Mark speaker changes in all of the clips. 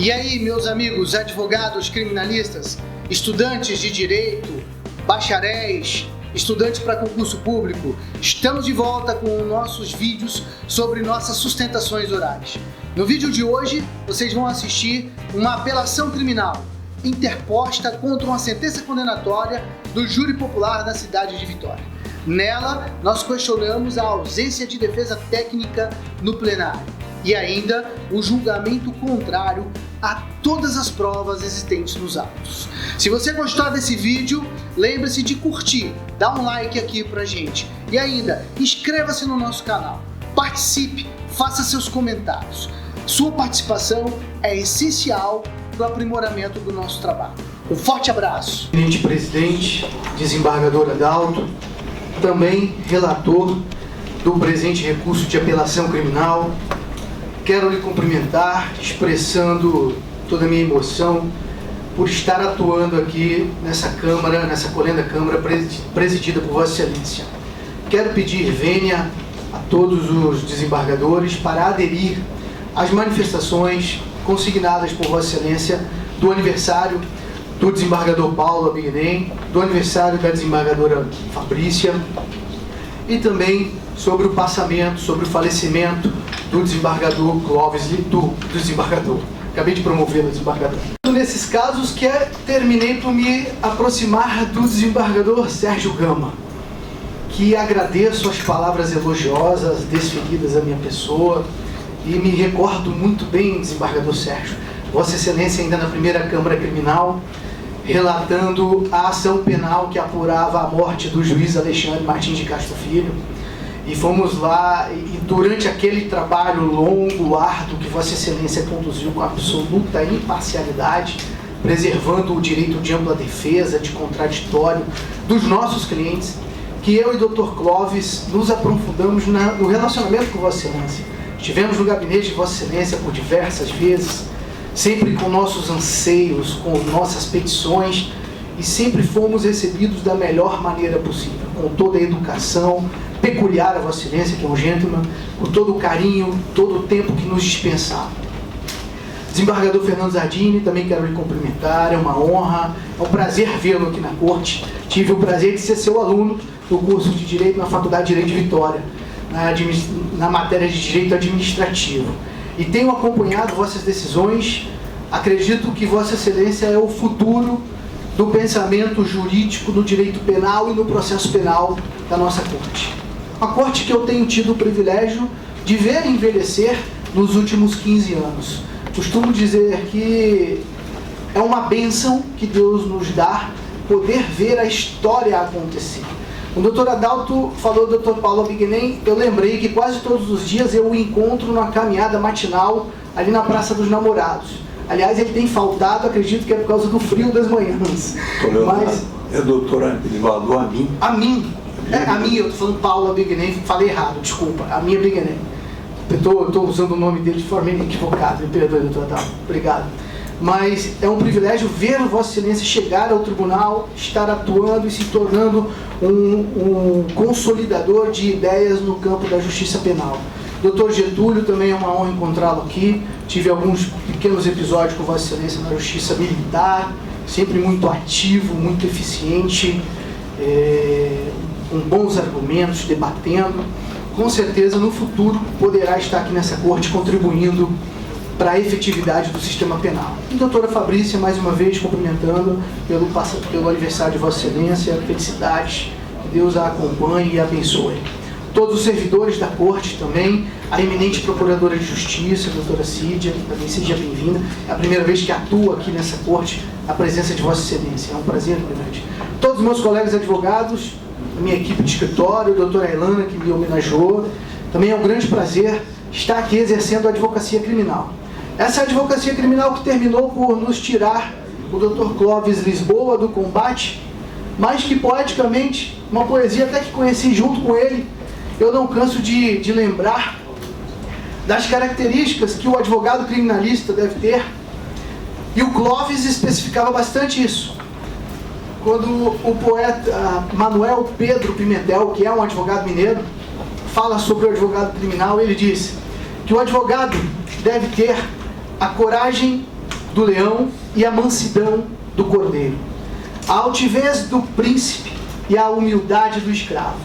Speaker 1: E aí, meus amigos advogados criminalistas, estudantes de direito, bacharéis, estudantes para concurso público, estamos de volta com nossos vídeos sobre nossas sustentações orais. No vídeo de hoje, vocês vão assistir uma apelação criminal interposta contra uma sentença condenatória do júri popular da cidade de Vitória. Nela, nós questionamos a ausência de defesa técnica no plenário e ainda o julgamento contrário a todas as provas existentes nos autos. Se você gostar desse vídeo, lembre-se de curtir, dá um like aqui pra gente e ainda inscreva-se no nosso canal, participe, faça seus comentários. Sua participação é essencial para o aprimoramento do nosso trabalho. Um forte abraço.
Speaker 2: Tenente Presidente, desembargador Adalto, também relator do presente recurso de apelação criminal, quero lhe cumprimentar, expressando toda a minha emoção por estar atuando aqui nessa Câmara, nessa colenda Câmara presidida por Vossa Excelência. Quero pedir vênia a todos os desembargadores para aderir às manifestações consignadas por Vossa Excelência do aniversário do desembargador Paulo Abignem, do aniversário da desembargadora Fabrícia e também sobre o passamento, sobre o falecimento do desembargador Clóvis Litu, do desembargador. Acabei de promover o desembargador. Nesses casos, terminei por me aproximar do desembargador Sérgio Gama, que agradeço as palavras elogiosas desferidas à minha pessoa e me recordo muito bem, desembargador Sérgio, Vossa Excelência ainda na primeira Câmara Criminal, relatando a ação penal que apurava a morte do juiz Alexandre Martins de Castro Filho. E fomos lá, e durante aquele trabalho longo, árduo, que Vossa Excelência conduziu com absoluta imparcialidade, preservando o direito de ampla defesa, de contraditório dos nossos clientes, que eu e Dr. Clóvis nos aprofundamos no relacionamento com Vossa Excelência. Estivemos no gabinete de Vossa Excelência por diversas vezes, sempre com nossos anseios, com nossas petições, e sempre fomos recebidos da melhor maneira possível, com toda a educação peculiar a Vossa Excelência, que é um gentleman, com todo o carinho, todo o tempo que nos dispensava. Desembargador Fernando Zardini, também quero lhe cumprimentar, é uma honra, é um prazer vê-lo aqui na Corte. Tive o prazer de ser seu aluno no curso de Direito na Faculdade de Direito de Vitória, na matéria de Direito Administrativo. E tenho acompanhado vossas decisões, acredito que Vossa Excelência é o futuro do pensamento jurídico no direito penal e no processo penal da nossa Corte. Uma Corte que eu tenho tido o privilégio de ver envelhecer nos últimos 15 anos. Costumo dizer que é uma bênção que Deus nos dá poder ver a história acontecer. O doutor Adalto falou do Dr. Paulo Abignem, eu lembrei que quase todos os dias eu o encontro numa caminhada matinal ali na Praça dos Namorados. Aliás, ele tem faltado, acredito que é por causa do frio das manhãs. Mas
Speaker 3: é doutor Advaldo Amin.
Speaker 2: Amin. Amin, eu estou falando Paulo Abignem, falei errado, desculpa. Amin Abignem. Estou usando o nome dele de forma equivocada, me perdoe, doutor Adalto. Obrigado. Mas é um privilégio ver Vossa Excelência chegar ao tribunal, estar atuando e se tornando um consolidador de ideias no campo da justiça penal. Doutor Getúlio, também é uma honra encontrá-lo aqui. Tive alguns pequenos episódios com Vossa Excelência na justiça militar, sempre muito ativo, muito eficiente, com bons argumentos, debatendo. Com certeza, no futuro, poderá estar aqui nessa Corte contribuindo para a efetividade do sistema penal. E doutora Fabrícia, mais uma vez, cumprimentando pelo aniversário de Vossa Excelência, felicidades, que Deus a acompanhe e a abençoe. Todos os servidores da Corte também, a eminente Procuradora de Justiça, a doutora Cídia, também seja bem-vinda. É a primeira vez que atuo aqui nessa Corte, a presença de Vossa Excelência. É um prazer grande. Todos os meus colegas advogados, a minha equipe de escritório, a doutora Ailana, que me homenageou. Também é um grande prazer estar aqui exercendo a advocacia criminal. Essa advocacia criminal que terminou por nos tirar o Dr. Clóvis Lisboa do combate, mas que poeticamente, uma poesia até que conheci junto com ele, eu não canso de lembrar das características que o advogado criminalista deve ter, e o Clóvis especificava bastante isso. Quando o poeta Manuel Pedro Pimentel, que é um advogado mineiro, fala sobre o advogado criminal, ele diz que o advogado deve ter a coragem do leão e a mansidão do cordeiro, a altivez do príncipe e a humildade do escravo,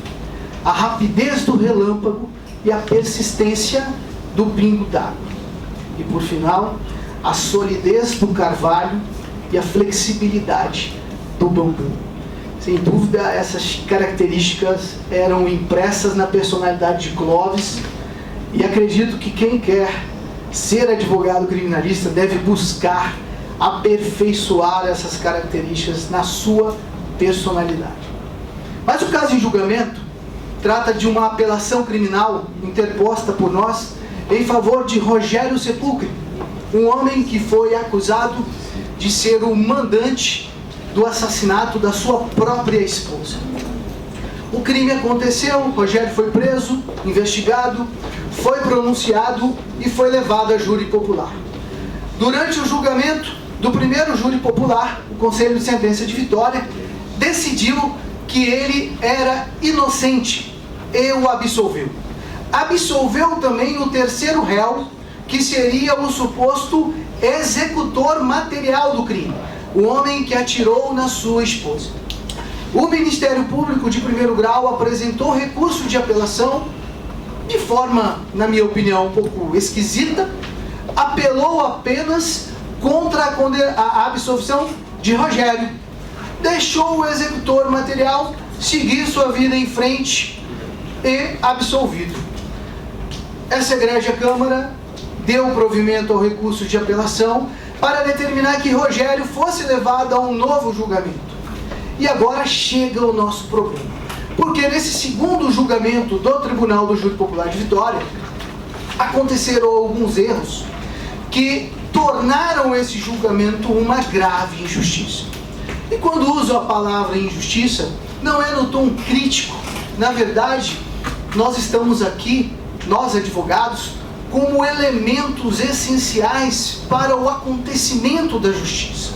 Speaker 2: a rapidez do relâmpago e a persistência do pingo d'água. E por final, a solidez do carvalho e a flexibilidade do bambu. Sem dúvida, essas características eram impressas na personalidade de Clovis, e acredito que quem quer ser advogado criminalista deve buscar aperfeiçoar essas características na sua personalidade. Mas o caso em julgamento trata de uma apelação criminal interposta por nós em favor de Rogério Sepulcre, um homem que foi acusado de ser o mandante do assassinato da sua própria esposa. O crime aconteceu, Rogério foi preso, investigado, foi pronunciado e foi levado a júri popular. Durante o julgamento do primeiro júri popular, o Conselho de Sentença de Vitória decidiu que ele era inocente e o absolveu. Absolveu também o terceiro réu, que seria o suposto executor material do crime, o homem que atirou na sua esposa. O Ministério Público de primeiro grau apresentou recurso de apelação de forma, na minha opinião, um pouco esquisita, apelou apenas contra a absolvição de Rogério, deixou o executor material seguir sua vida em frente e absolvido. Essa egrégia Câmara deu provimento ao recurso de apelação para determinar que Rogério fosse levado a um novo julgamento. E agora chega o nosso problema, porque nesse segundo julgamento do Tribunal do Júri Popular de Vitória, aconteceram alguns erros que tornaram esse julgamento uma grave injustiça. E quando uso a palavra injustiça, não é no tom crítico. Na verdade, nós estamos aqui, nós advogados, como elementos essenciais para o acontecimento da justiça.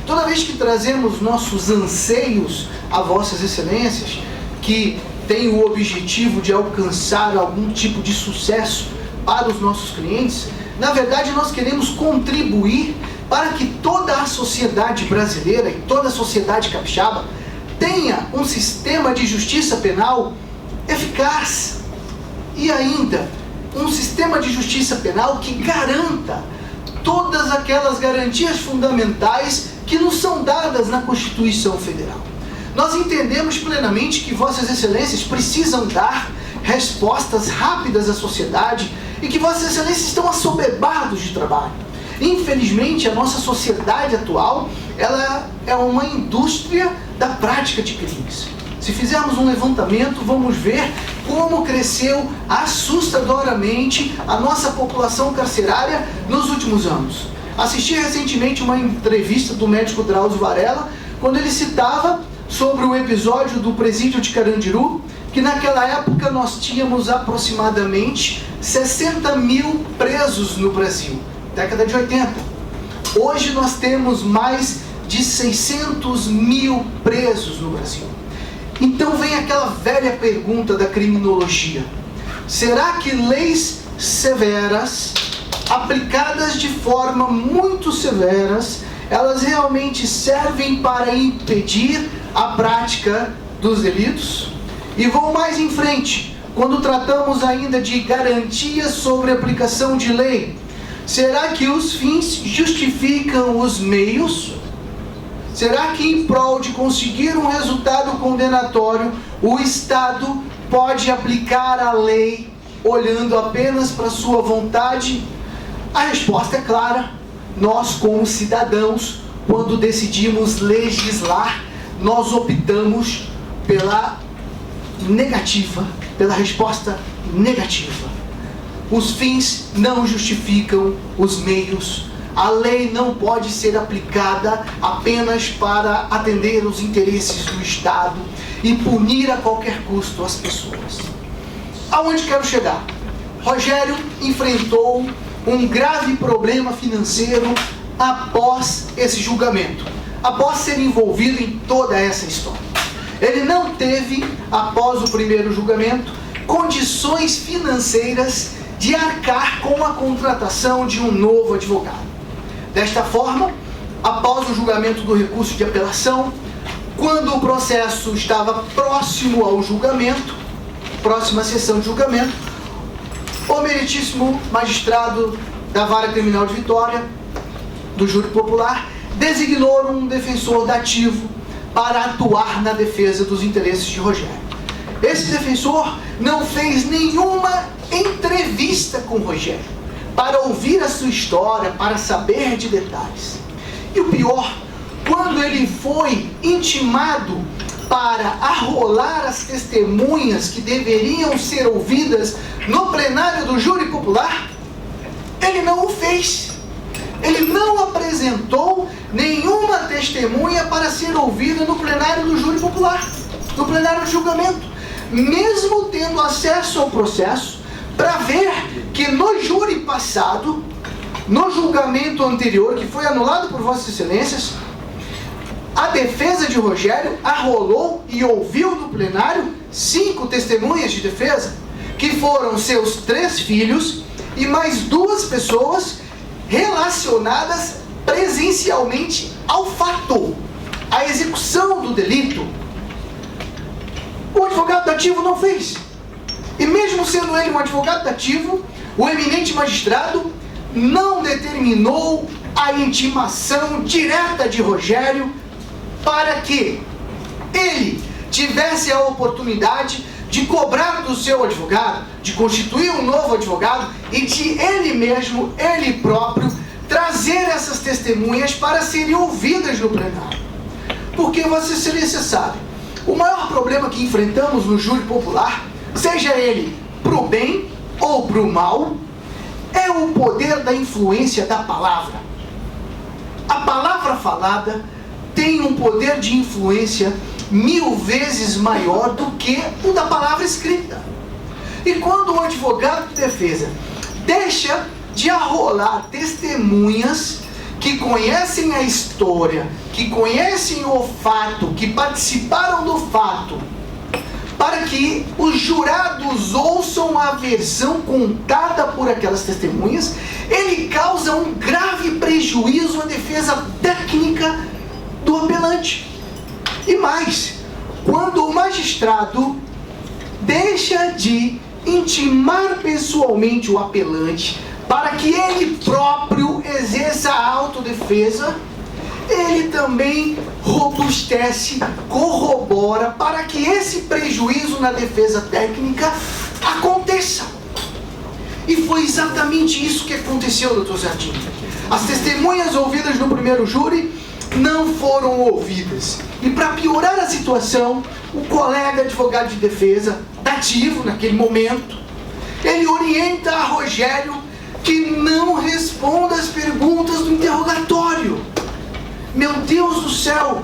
Speaker 2: Toda vez que trazemos nossos anseios a vossas excelências, que têm o objetivo de alcançar algum tipo de sucesso para os nossos clientes, na verdade nós queremos contribuir para que toda a sociedade brasileira e toda a sociedade capixaba tenha um sistema de justiça penal eficaz e ainda um sistema de justiça penal que garanta todas aquelas garantias fundamentais que nos são dadas na Constituição Federal. Nós entendemos plenamente que Vossas Excelências precisam dar respostas rápidas à sociedade e que Vossas Excelências estão assoberbados de trabalho. Infelizmente, a nossa sociedade atual, ela é uma indústria da prática de crimes. Se fizermos um levantamento, vamos ver como cresceu assustadoramente a nossa população carcerária nos últimos anos. Assisti recentemente uma entrevista do médico Drauzio Varela, quando ele citava sobre o episódio do presídio de Carandiru, que naquela época nós tínhamos aproximadamente 60 mil presos no Brasil, década de 80. Hoje nós temos mais de 600 mil presos no Brasil. Então vem aquela velha pergunta da criminologia: será que leis severas, aplicadas de forma muito severas, elas realmente servem para impedir a prática dos delitos? E vou mais em frente, quando tratamos ainda de garantias sobre a aplicação de lei, será que os fins justificam os meios? Será que em prol de conseguir um resultado condenatório, o Estado pode aplicar a lei olhando apenas para sua vontade? A resposta é clara. Nós, como cidadãos, quando decidimos legislar, nós optamos pela negativa, pela resposta negativa. Os fins não justificam os meios. A lei não pode ser aplicada apenas para atender os interesses do Estado e punir a qualquer custo as pessoas. Aonde quero chegar? Rogério enfrentou um grave problema financeiro após esse julgamento, após ser envolvido em toda essa história. Ele não teve, após o primeiro julgamento, condições financeiras de arcar com a contratação de um novo advogado. Desta forma, após o julgamento do recurso de apelação, quando o processo estava próximo ao julgamento, próxima sessão de julgamento, o meritíssimo magistrado da Vara Criminal de Vitória, do Júri Popular, designou um defensor dativo para atuar na defesa dos interesses de Rogério. Esse defensor não fez nenhuma entrevista com Rogério para ouvir a sua história, para saber de detalhes. E o pior, quando ele foi intimado para arrolar as testemunhas que deveriam ser ouvidas no plenário do Júri Popular, ele não o fez. Ele não apresentou nenhuma testemunha para ser ouvida no plenário do Júri Popular, no plenário de julgamento, mesmo tendo acesso ao processo, para ver que no júri passado, no julgamento anterior, que foi anulado por Vossas Excelências, a defesa de Rogério arrolou e ouviu no plenário 5 testemunhas de defesa, que foram seus 3 filhos e mais 2 pessoas relacionadas presencialmente ao fato, à execução do delito. O advogado dativo não fez. E mesmo sendo ele um advogado dativo, o eminente magistrado não determinou a intimação direta de Rogério para que ele tivesse a oportunidade de cobrar do seu advogado, de constituir um novo advogado e de ele mesmo, ele próprio, trazer essas testemunhas para serem ouvidas no plenário. Porque, Vossa Excelência sabe, o maior problema que enfrentamos no júri popular, seja ele para o bem ou para o mal, é o poder da influência da palavra. A palavra falada tem um poder de influência 1000 vezes maior do que o da palavra escrita. E quando o advogado de defesa deixa de arrolar testemunhas que conhecem a história, que conhecem o fato, que participaram do fato, para que os jurados ouçam a versão contada por aquelas testemunhas, ele causa um grave prejuízo à defesa técnica do apelante. E mais, quando o magistrado deixa de intimar pessoalmente o apelante para que ele próprio exerça a autodefesa, ele também robustece, corrobora para que esse prejuízo na defesa técnica aconteça. E foi exatamente isso que aconteceu, doutor Jardim. As testemunhas ouvidas no primeiro júri não foram ouvidas. E para piorar a situação, o colega advogado de defesa, dativo naquele momento, ele orienta a Rogério que não responda as perguntas do interrogatório. Meu Deus do céu!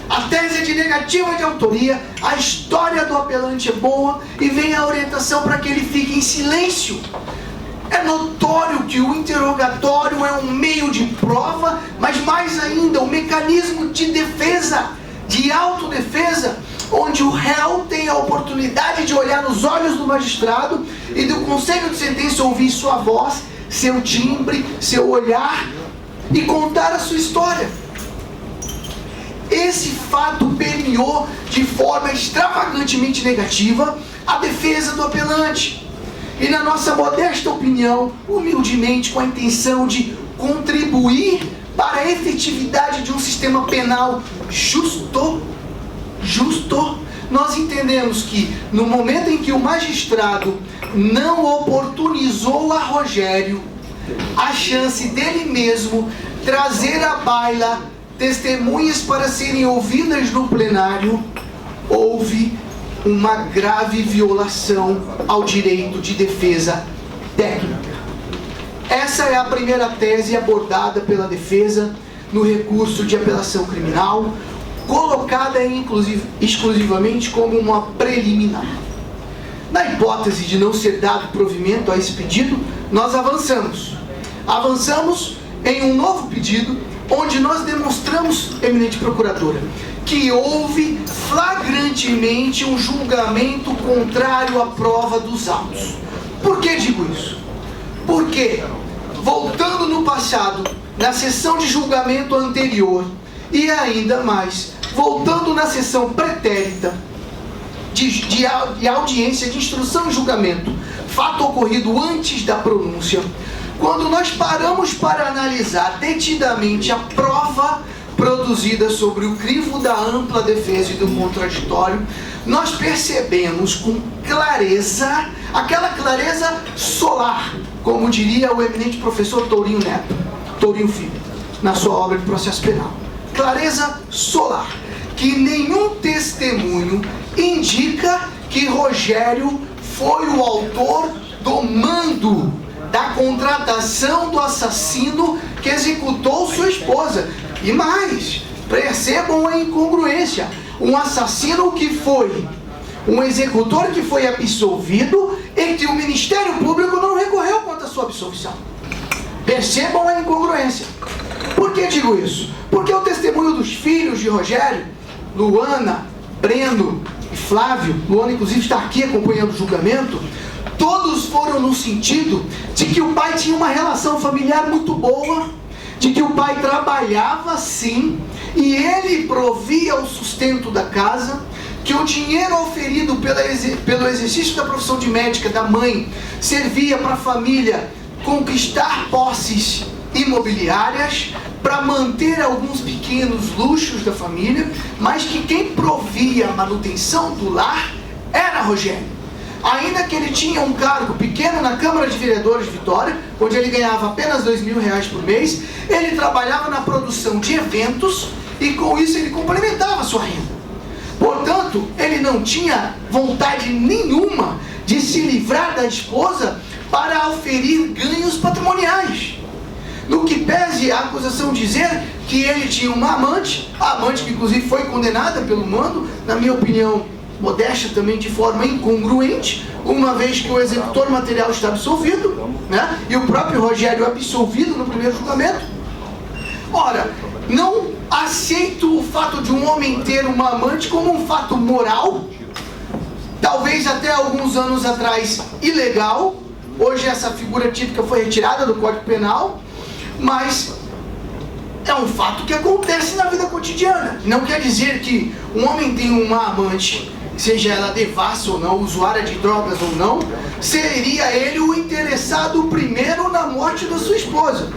Speaker 2: A tese é de negativa de autoria, a história do apelante é boa e vem a orientação para que ele fique em silêncio. É notório que o interrogatório é um meio de prova, mas mais ainda um mecanismo de defesa, de autodefesa, onde o réu tem a oportunidade de olhar nos olhos do magistrado e do conselho de sentença ouvir sua voz, seu timbre, seu olhar e contar a sua história. Esse fato permeou de forma extravagantemente negativa a defesa do apelante. E na nossa modesta opinião, humildemente, com a intenção de contribuir para a efetividade de um sistema penal justo, nós entendemos que no momento em que o magistrado não oportunizou a Rogério a chance dele mesmo trazer à baila testemunhas para serem ouvidas no plenário, houve uma grave violação ao direito de defesa técnica. Essa é a primeira tese abordada pela defesa no recurso de apelação criminal, colocada exclusivamente como uma preliminar. Na hipótese de não ser dado provimento a esse pedido, nós avançamos em um novo pedido, onde nós demonstramos, eminente procuradora, que houve flagrantemente um julgamento contrário à prova dos autos. Por que digo isso? Porque, voltando no passado, na sessão de julgamento anterior e ainda mais, voltando na sessão pretérita de audiência de instrução e julgamento, fato ocorrido antes da pronúncia, quando nós paramos para analisar detidamente a prova produzida sobre o crivo da ampla defesa e do contraditório, nós percebemos com clareza, aquela clareza solar, como diria o eminente professor Tourinho Neto, Tourinho Filho, na sua obra de processo penal. Clareza solar, que nenhum testemunho indica que Rogério foi o autor do mando da contratação do assassino que executou sua esposa. E mais, percebam a incongruência. Um assassino que foi um executor que foi absolvido e que o Ministério Público não recorreu contra a sua absolvição. Percebam a incongruência. Por que digo isso? Porque o testemunho dos filhos de Rogério, Luana, Breno e Flávio, Luana inclusive está aqui acompanhando o julgamento, todos foram no sentido de que o pai tinha uma relação familiar muito boa, de que o pai trabalhava sim, e ele provia o sustento da casa, que o dinheiro oferido pelo exercício da profissão de médica da mãe servia para a família conquistar posses imobiliárias, para manter alguns pequenos luxos da família, mas que quem provia a manutenção do lar era Rogério. Ainda que ele tinha um cargo pequeno na Câmara de Vereadores de Vitória, onde ele ganhava apenas R$2.000 por mês, ele trabalhava na produção de eventos e com isso ele complementava a sua renda. Portanto, ele não tinha vontade nenhuma de se livrar da esposa para oferir ganhos patrimoniais. No que pese a acusação dizer que ele tinha uma amante, a amante que inclusive foi condenada pelo mando, na minha opinião, modéstia também de forma incongruente, uma vez que o executor material está absolvido, né? E o próprio Rogério é absolvido no primeiro julgamento. Ora, não aceito o fato de um homem ter uma amante como um fato moral, talvez até alguns anos atrás ilegal. Hoje essa figura típica foi retirada do Código Penal, mas é um fato que acontece na vida cotidiana. Não quer dizer que um homem tem uma amante, seja ela devassa ou não, usuária de drogas ou não, seria ele o interessado primeiro na morte da sua esposa.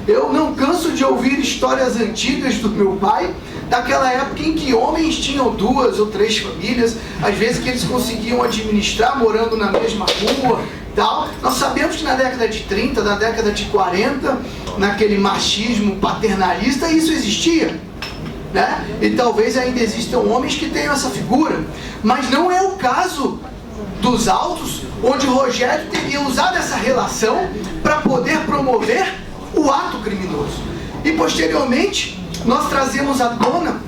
Speaker 2: Eu não canso de ouvir histórias antigas do meu pai, daquela época em que homens tinham 2 ou 3 famílias, às vezes que eles conseguiam administrar morando na mesma rua, tal. Nós sabemos que na década de 30, na década de 40, naquele machismo paternalista, isso existia, né? E talvez ainda existam homens que tenham essa figura, mas não é o caso dos autos, onde Rogério teria usado essa relação para poder promover o ato criminoso. E posteriormente, nós trazemos à tona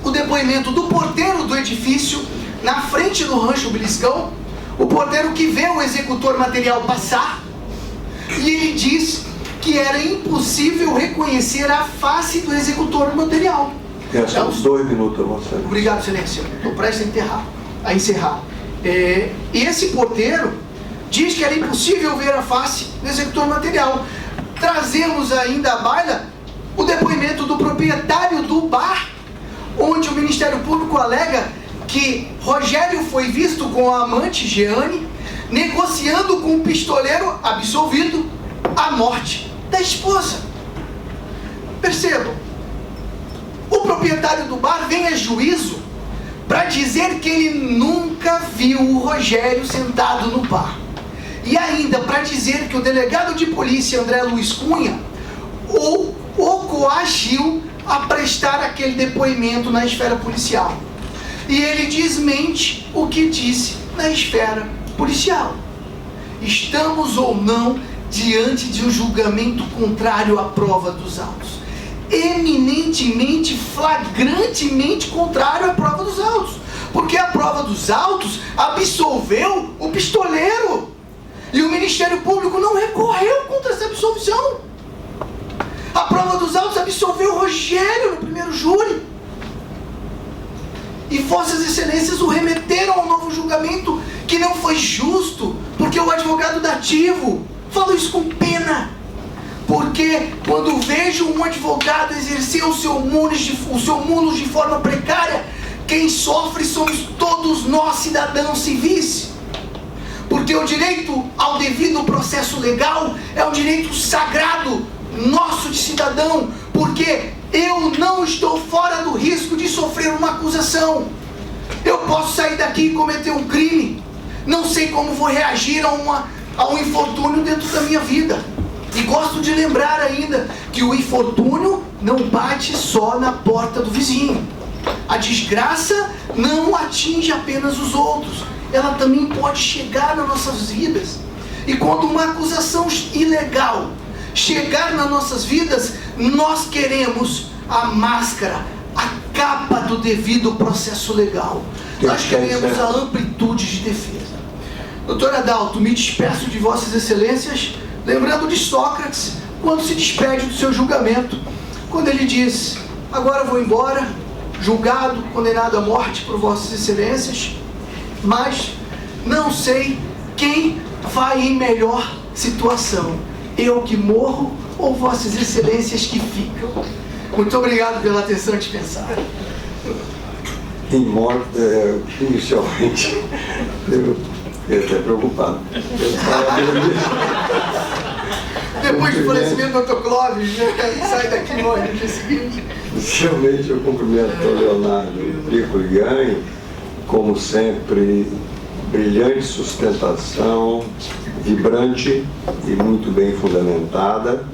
Speaker 2: o depoimento do porteiro do edifício, na frente do Rancho Beliscão, o porteiro que vê o executor material passar, e ele diz que era impossível reconhecer a face do executor material.
Speaker 3: Resta uns 2 minutos, Vossa Excelência.
Speaker 2: Obrigado, Excelência. Estou prestes a encerrar. Esse porteiro diz que era impossível ver a face do executor material. Trazemos ainda à baila o depoimento do proprietário do bar, onde o Ministério Público alega que Rogério foi visto com a amante Jeane, negociando com o pistoleiro absolvido a morte da esposa. Percebam, o proprietário do bar vem a juízo para dizer que ele nunca viu o Rogério sentado no bar. E ainda para dizer que o delegado de polícia André Luiz Cunha o coagiu a prestar aquele depoimento na esfera policial. E ele desmente o que disse na esfera policial. Estamos ou não diante de um julgamento contrário à prova dos autos. Eminentemente, flagrantemente contrário à prova dos autos. Porque a prova dos autos absolveu o pistoleiro. E o Ministério Público não recorreu contra essa absolvição. A prova dos autos absolveu Rogério no primeiro júri. E Vossas Excelências o remeteram ao novo julgamento, que não foi justo, porque o advogado dativo falou isso com pena. Porque quando vejo um advogado exercer o seu mundo de forma precária, quem sofre somos todos nós, cidadãos civis. Porque o direito ao devido processo legal é um direito sagrado nosso de cidadão, porque eu não estou fora do risco de sofrer uma acusação. Eu posso sair daqui e cometer um crime, não sei como vou reagir a um infortúnio dentro da minha vida. E gosto de lembrar ainda que o infortúnio não bate só na porta do vizinho. A desgraça não atinge apenas os outros, ela também pode chegar nas nossas vidas. E quando uma acusação ilegal chegar nas nossas vidas, nós queremos a máscara, a capa do devido processo legal. Nós queremos a amplitude de defesa. Doutor Adalto, me despeço de Vossas Excelências, lembrando de Sócrates, quando se despede do seu julgamento, quando ele diz: agora vou embora, julgado, condenado à morte por Vossas Excelências, mas não sei quem vai em melhor situação, eu que morro ou Vossas Excelências que ficam. Muito obrigado pela atenção dispensada.
Speaker 3: Em morte, inicialmente, eu fiquei até preocupado.
Speaker 2: Depois do falecimento do Dr. Clóvis, sai daqui e morre no dia seguinte.
Speaker 3: Inicialmente, eu cumprimento o Leonardo Rico Ligan, como sempre, brilhante sustentação, vibrante e muito bem fundamentada.